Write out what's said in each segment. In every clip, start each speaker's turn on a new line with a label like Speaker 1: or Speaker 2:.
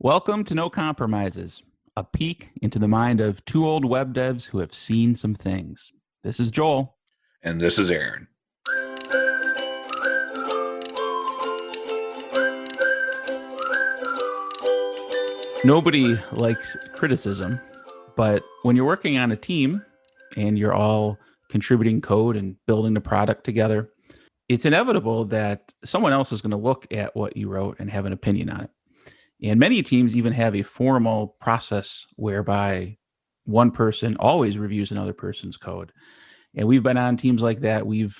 Speaker 1: Welcome to No Compromises, a peek into the mind of two old web devs who have seen some things. This is Joel.
Speaker 2: And this is Aaron.
Speaker 1: Nobody likes criticism, but when you're working on a team and you're all contributing code and building the product together, it's inevitable that someone else is going to look at what you wrote and have an opinion on it. And many teams even have a formal process whereby one person always reviews another person's code. And we've been on teams like that. We've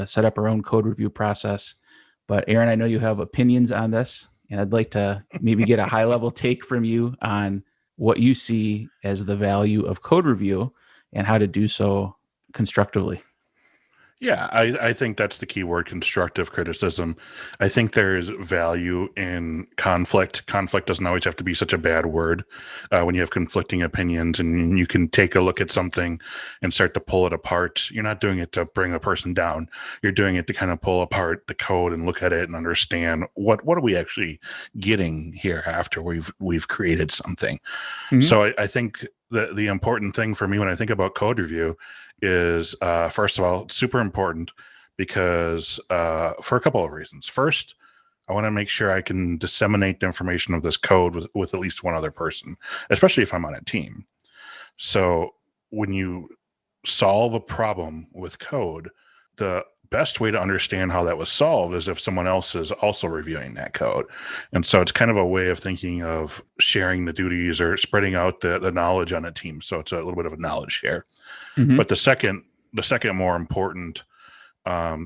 Speaker 1: set up our own code review process. But Aaron, I know you have opinions on this, and I'd like to maybe get a high level take from you on what you see as the value of code review and how to do so constructively.
Speaker 3: Yeah, I think that's the key word, constructive criticism. I think there's value in conflict. Conflict doesn't always have to be such a bad word when you have conflicting opinions and you can take a look at something and start to pull it apart. You're not doing it to bring a person down. You're doing it to kind of pull apart the code and look at it and understand what are we actually getting here after we've created something. Mm-hmm. So I think the important thing for me when I think about code review is, first of all, it's super important because for a couple of reasons. First, I want to make sure I can disseminate the information of this code with at least one other person, especially if I'm on a team. So when you solve a problem with code, the best way to understand how that was solved is if someone else is also reviewing that code. And so it's kind of a way of thinking of sharing the duties or spreading out the knowledge on a team. So it's a little bit of a knowledge share. Mm-hmm. But the second more important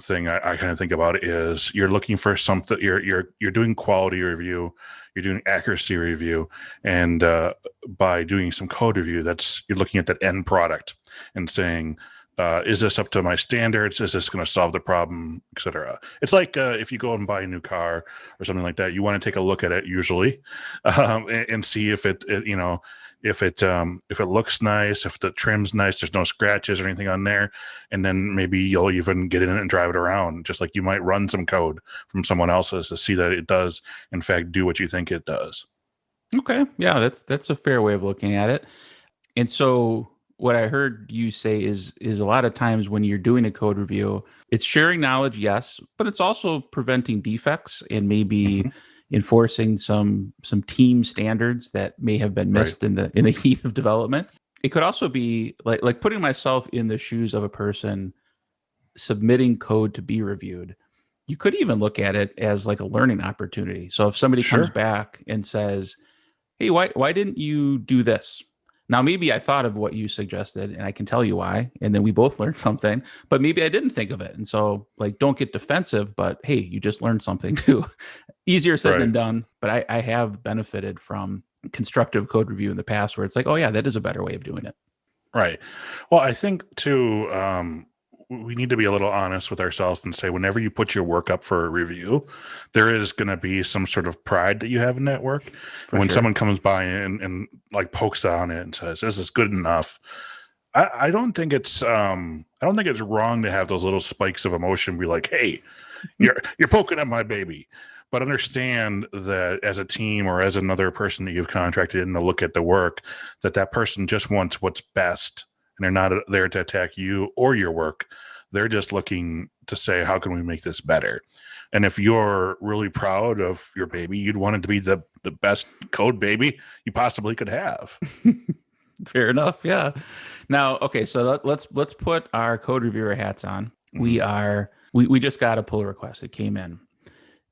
Speaker 3: thing I kind of think about is you're looking for something, you're doing quality review, you're doing accuracy review, and by doing some code review, you're looking at that end product and saying, is this up to my standards? Is this going to solve the problem, et cetera? It's like if you go and buy a new car or something like that, you want to take a look at it usually and see if it looks nice, if the trim's nice, there's no scratches or anything on there, and then maybe you'll even get in it and drive it around, just like you might run some code from someone else's to see that it does, in fact, do what you think it does.
Speaker 1: Okay, yeah, that's a fair way of looking at it. And so what I heard you say is a lot of times when you're doing a code review, it's sharing knowledge, yes, but it's also preventing defects and maybe enforcing some team standards that may have been missed in the heat of development. It could also be like putting myself in the shoes of a person submitting code to be reviewed. You could even look at it as like a learning opportunity. So if somebody comes back and says, "Hey, why didn't you do this?" Now, maybe I thought of what you suggested and I can tell you why, and then we both learned something, but maybe I didn't think of it. And so don't get defensive, but hey, you just learned something too. Easier said than done, but I have benefited from constructive code review in the past where it's like, oh yeah, that is a better way of doing it.
Speaker 3: Right. Well, I think too, we need to be a little honest with ourselves and say, whenever you put your work up for a review, there is going to be some sort of pride that you have in that work. When someone comes by and like pokes on it and says, "This is good enough," I don't think it's wrong to have those little spikes of emotion. Be like, "Hey, you're poking at my baby." But understand that as a team or as another person that you've contracted in to look at the work, that person just wants what's best. And they're not there to attack you or your work. They're just looking to say, how can we make this better? And if you're really proud of your baby, you'd want it to be the best code baby you possibly could have.
Speaker 1: Fair enough. Yeah. Now, okay, so let's put our code reviewer hats on. Mm-hmm. We just got a pull request. It came in.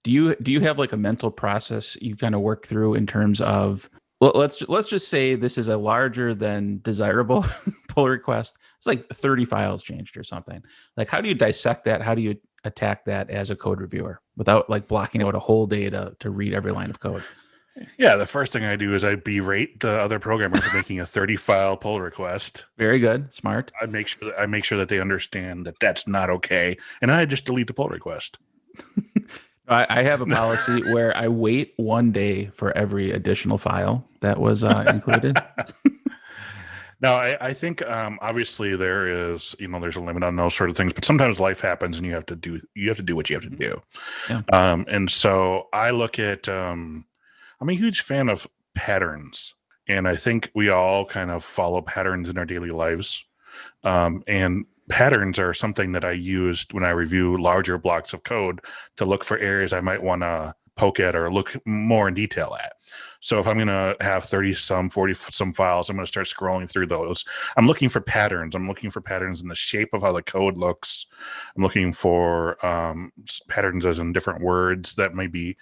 Speaker 1: Do you have like a mental process you kind of work through in terms of, let's just say this is a larger than desirable pull request. It's like 30 files changed or something. Like, how do you dissect that? How do you attack that as a code reviewer without like blocking out a whole day to read every line of code?
Speaker 3: Yeah, the first thing I do is I berate the other programmer for making a 30 file pull request.
Speaker 1: Very good, smart.
Speaker 3: I make sure that they understand that that's not okay, and I just delete the pull request.
Speaker 1: I have a policy where I wait 1 day for every additional file that was included.
Speaker 3: Now, I think obviously there's a limit on those sort of things, but sometimes life happens and you have to do what you have to do.
Speaker 1: Yeah.
Speaker 3: And so I look at I'm a huge fan of patterns. And I think we all kind of follow patterns in our daily lives. And patterns are something that I used when I review larger blocks of code to look for areas I might want to poke at or look more in detail at. So if I'm going to have 30 some, 40 some files, I'm going to start scrolling through those. I'm looking for patterns. I'm looking for patterns in the shape of how the code looks. I'm looking for patterns as in different words that may be,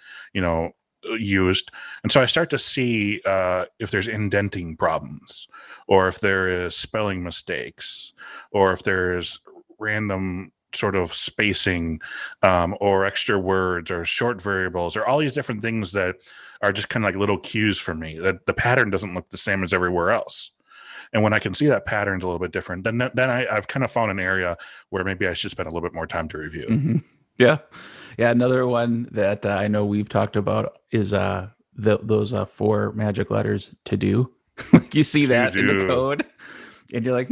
Speaker 3: used. And so I start to see if there's indenting problems, or if there is spelling mistakes, or if there's random sort of spacing, or extra words or short variables, or all these different things that are just kind of like little cues for me that the pattern doesn't look the same as everywhere else. And when I can see that pattern's a little bit different, then I've kind of found an area where maybe I should spend a little bit more time to review.
Speaker 1: Mm-hmm. Yeah. Yeah. Another one that I know we've talked about is those 4 magic letters to do. Like you see that in the code and you're like,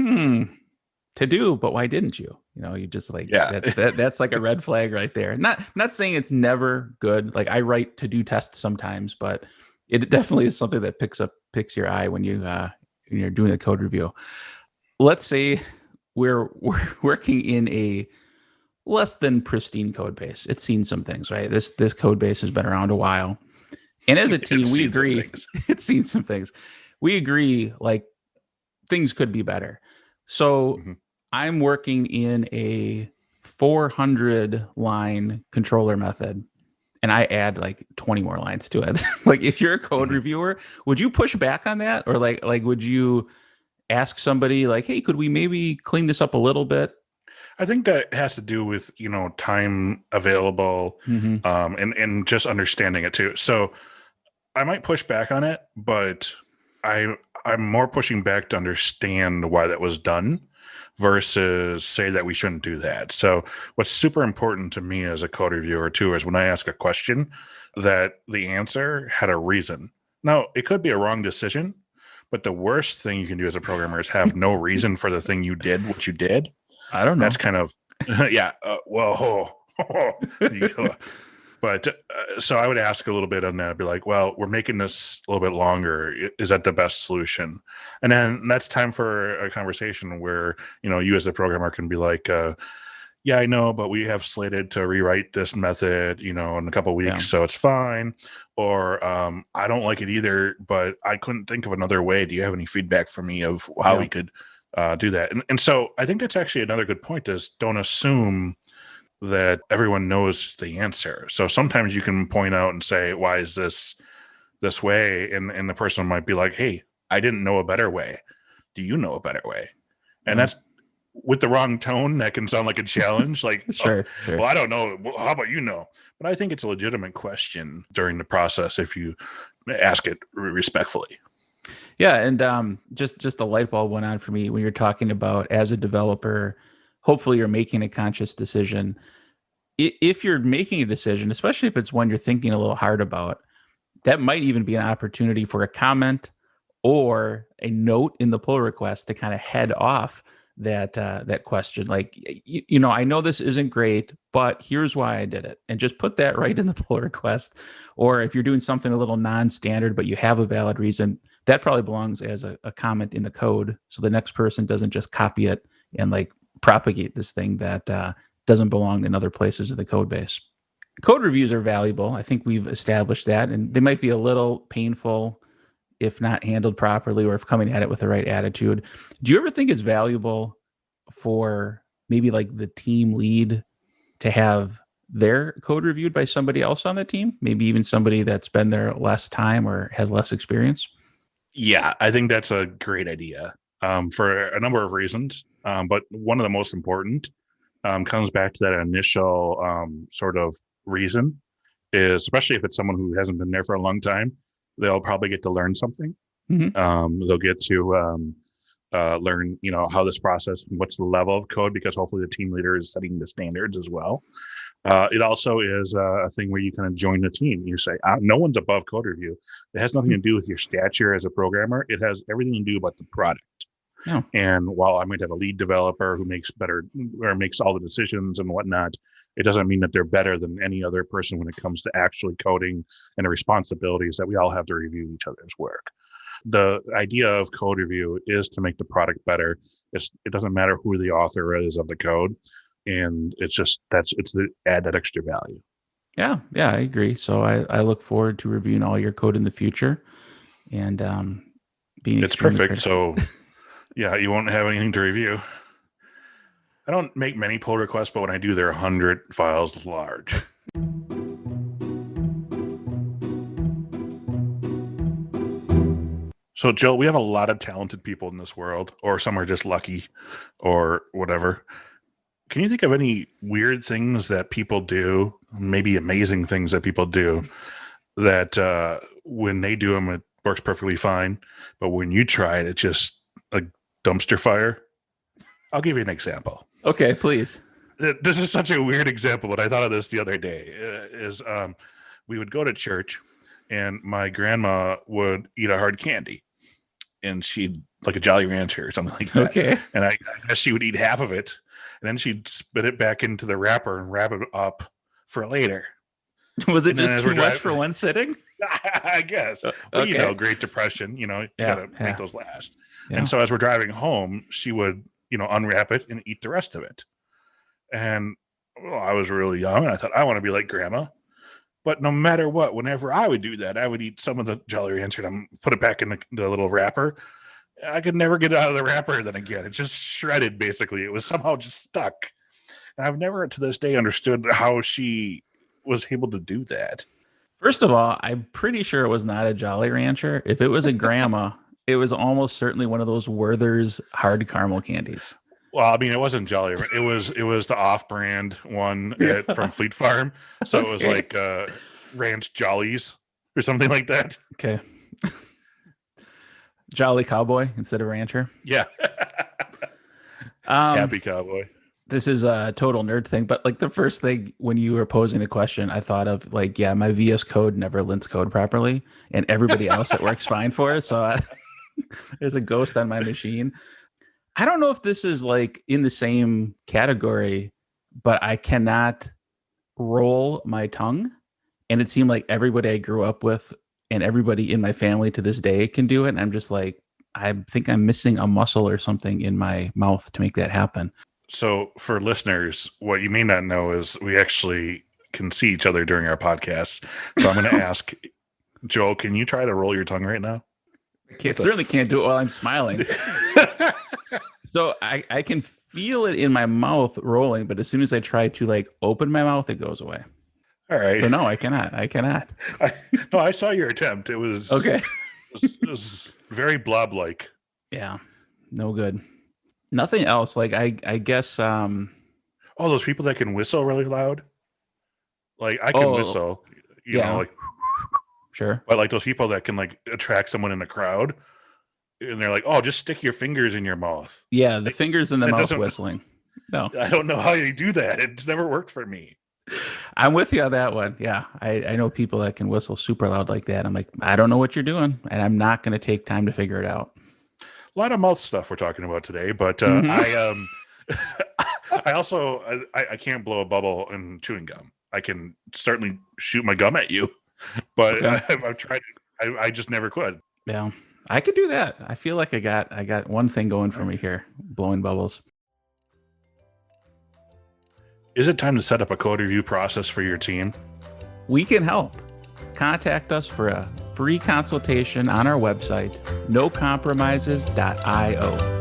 Speaker 1: to do, but why didn't you? You just like, that's like a red flag right there. Not saying it's never good. Like I write to do tests sometimes, but it definitely is something that picks your eye when you're doing a code review. Let's say we're working in a less than pristine code base. It's seen some things, right? This code base has been around a while. And as a team, we agree it's seen some things. We agree like things could be better. So I'm working in a 400 line controller method and I add like 20 more lines to it. Like if you're a code reviewer, would you push back on that? Or like would you ask somebody like, hey, could we maybe clean this up a little bit?
Speaker 3: I think that has to do with, time available, and just understanding it too. So I might push back on it, but I'm more pushing back to understand why that was done versus say that we shouldn't do that. So what's super important to me as a code reviewer too is when I ask a question that the answer had a reason. Now, it could be a wrong decision, but the worst thing you can do as a programmer is have no reason for the thing you did, what you did.
Speaker 1: I don't know.
Speaker 3: That's kind of, yeah. But so I would ask a little bit on that. I'd be like, well, we're making this a little bit longer. Is that the best solution? And then that's time for a conversation where, you as a programmer can be like, yeah, I know, but we have slated to rewrite this method, in a couple of weeks, so it's fine. Or I don't like it either, but I couldn't think of another way. Do you have any feedback for me of how we could do that? And so I think that's actually another good point is don't assume that everyone knows the answer. So sometimes you can point out and say, why is this way? And the person might be like, hey, I didn't know a better way. Do you know a better way? And that's with the wrong tone. That can sound like a challenge. Like,
Speaker 1: sure.
Speaker 3: Well, I don't know. Well, how about you know? But I think it's a legitimate question during the process if you ask it respectfully.
Speaker 1: Yeah, and just the light bulb went on for me when you're talking about as a developer, hopefully you're making a conscious decision. If you're making a decision, especially if it's one you're thinking a little hard about, that might even be an opportunity for a comment or a note in the pull request to kind of head off that question. Like, I know this isn't great, but here's why I did it. And just put that right in the pull request. Or if you're doing something a little non-standard, but you have a valid reason, that probably belongs as a comment in the code. So the next person doesn't just copy it and like propagate this thing that doesn't belong in other places of the code base. Code reviews are valuable. I think we've established that, and they might be a little painful if not handled properly or if coming at it with the right attitude. Do you ever think it's valuable for maybe like the team lead to have their code reviewed by somebody else on the team? Maybe even somebody that's been there less time or has less experience?
Speaker 3: Yeah, I think that's a great idea for a number of reasons. But one of the most important comes back to that initial sort of reason is, especially if it's someone who hasn't been there for a long time, they'll probably get to learn something. They'll get to learn, how this process, what's the level of code, because hopefully the team leader is setting the standards as well. It also is a thing where you kind of join the team. You say, no one's above code review. It has nothing to do with your stature as a programmer. It has everything to do about the product.
Speaker 1: Yeah.
Speaker 3: And while I might have a lead developer who makes better or makes all the decisions and whatnot, it doesn't mean that they're better than any other person when it comes to actually coding and the responsibilities that we all have to review each other's work. The idea of code review is to make the product better. It doesn't matter who the author is of the code. And it's to add that extra value.
Speaker 1: Yeah, I agree. So I look forward to reviewing all your code in the future, and being
Speaker 3: it's
Speaker 1: extremely
Speaker 3: perfect.
Speaker 1: critical.
Speaker 3: So yeah, you won't have anything to review. I don't make many pull requests, but when I do, they're 100 files large. So Joe, we have a lot of talented people in this world, or some are just lucky or whatever. Can you think of any weird things that people do, maybe amazing things that people do, that when they do them, it works perfectly fine, but when you try it, it's just a dumpster fire? I'll give you an example.
Speaker 1: Okay, please.
Speaker 3: This is such a weird example, but I thought of this the other day. We would go to church, and my grandma would eat a hard candy, and she'd like a Jolly Rancher or something like that.
Speaker 1: Okay.
Speaker 3: And I guess she would eat half of it, and then she'd spit it back into the wrapper and wrap it up for later.
Speaker 1: Was it
Speaker 3: And then
Speaker 1: just
Speaker 3: as
Speaker 1: too
Speaker 3: we're
Speaker 1: much
Speaker 3: driving-
Speaker 1: for one sitting?
Speaker 3: I guess. Well,
Speaker 1: Okay.
Speaker 3: Great Depression, you
Speaker 1: Yeah,
Speaker 3: gotta
Speaker 1: yeah.
Speaker 3: make those last.
Speaker 1: Yeah.
Speaker 3: And so as we're driving home, she would, unwrap it and eat the rest of it. And I was really young, and I thought, I want to be like grandma. But no matter what, whenever I would do that, I would eat some of the Jolly Rancher and put it back in the little wrapper. I could never get it out of the wrapper then again. It just shredded, basically. It was somehow just stuck. And I've never to this day understood how she was able to do that.
Speaker 1: First of all, I'm pretty sure it was not a Jolly Rancher. If it was a grandma, it was almost certainly one of those Werther's hard caramel candies.
Speaker 3: Well, I mean, it wasn't Jolly. It was the off-brand one from Fleet Farm. So it was like Ranch Jollies or something like that.
Speaker 1: Okay. Jolly Cowboy instead of Rancher.
Speaker 3: Yeah. Happy Cowboy.
Speaker 1: This is a total nerd thing, but like the first thing when you were posing the question, I thought of my VS Code never lints code properly, and everybody else it works fine for. So there's a ghost on my machine. I don't know if this is like in the same category, but I cannot roll my tongue. And it seemed like everybody I grew up with and everybody in my family to this day can do it. And I'm just like, I think I'm missing a muscle or something in my mouth to make that happen.
Speaker 3: So for listeners, what you may not know is we actually can see each other during our podcast. So I'm going to ask, Joel, can you try to roll your tongue right now?
Speaker 1: Certainly can't do it while I'm smiling. So I can feel it in my mouth rolling, but as soon as I try to like open my mouth, it goes away.
Speaker 3: All right.
Speaker 1: So no, I cannot.
Speaker 3: I saw your attempt. It was
Speaker 1: okay.
Speaker 3: It was very blob-like.
Speaker 1: Yeah, no good. Nothing else. Like I guess.
Speaker 3: Oh, those people that can whistle really loud. Like I can whistle, you know, like
Speaker 1: sure.
Speaker 3: But like those people that can like attract someone in a crowd, and they're like, "Oh, just stick your fingers in your mouth."
Speaker 1: Yeah, the fingers in the mouth
Speaker 3: doesn't-
Speaker 1: whistling. No,
Speaker 3: I don't know how you do that. It's never worked for me.
Speaker 1: I'm with you on that one. Yeah, I know people that can whistle super loud like that. I'm like, I don't know what you're doing, and I'm not going to take time to figure it out.
Speaker 3: A lot of mouth stuff we're talking about today, but I also I can't blow a bubble in chewing gum. I can certainly shoot my gum at you, but I've tried. I just never could.
Speaker 1: Yeah, I could do that. I feel like I got one thing going for me here, blowing bubbles.
Speaker 3: Is it time to set up a code review process for your team?
Speaker 1: We can help. Contact us for a free consultation on our website, nocompromises.io.